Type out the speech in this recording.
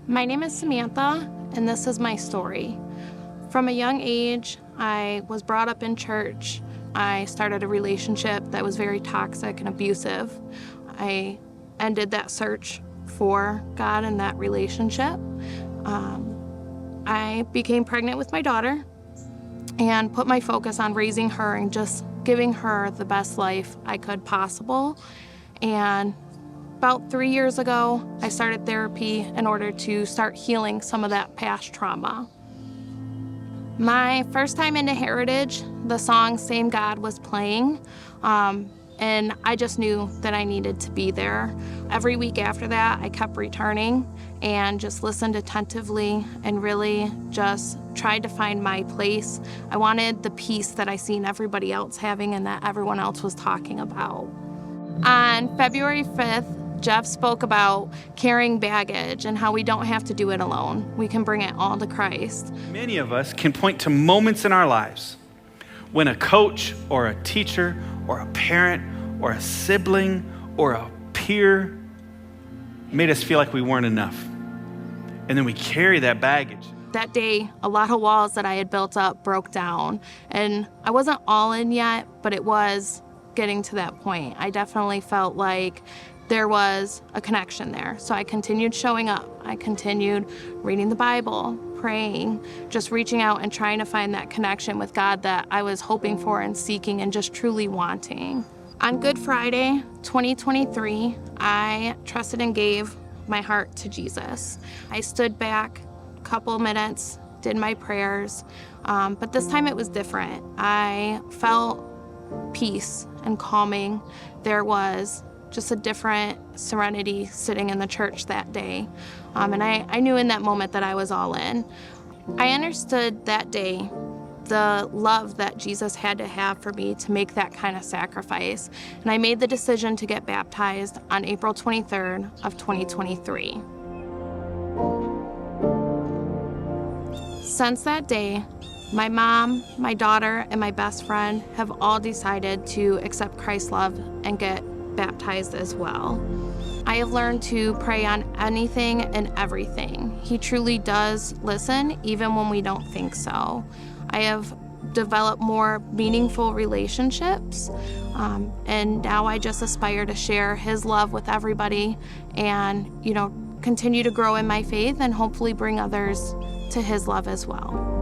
My name is Samantha, and this is my story. From a young age, I was brought up in church. I started a relationship that was very toxic and abusive. I ended that search for God in that relationship. I became pregnant with my daughter and put my focus on raising her and just giving her the best life I could possible. And about 3 years ago, I started therapy in order to start healing some of that past trauma. My first time into Heritage, the song Same God was playing, and I just knew that I needed to be there. Every week after that, I kept returning and just listened attentively and really just tried to find my place. I wanted the peace that I seen everybody else having and that everyone else was talking about. On February 5th, Jeff spoke about carrying baggage and how we don't have to do it alone. We can bring it all to Christ. Many of us can point to moments in our lives when a coach or a teacher or a parent or a sibling or a peer made us feel like we weren't enough. And then we carry that baggage. That day, a lot of walls that I had built up broke down. And I wasn't all in yet, but it was getting to that point. I definitely felt like there was a connection there. So I continued showing up. I continued reading the Bible, praying, just reaching out and trying to find that connection with God that I was hoping for and seeking and just truly wanting. On Good Friday, 2023, I trusted and gave my heart to Jesus. I stood back a couple minutes, did my prayers, but this time it was different. I felt peace and calming. There was just a different serenity sitting in the church that day. And I knew in that moment that I was all in. I understood that day the love that Jesus had to have for me to make that kind of sacrifice. And I made the decision to get baptized on April 23rd of 2023. Since that day, my mom, my daughter, and my best friend have all decided to accept Christ's love and get baptized as well. I have learned to pray on anything and everything. He truly does listen, even when we don't think so. I have developed more meaningful relationships, and now I just aspire to share his love with everybody and, continue to grow in my faith and hopefully bring others to his love as well.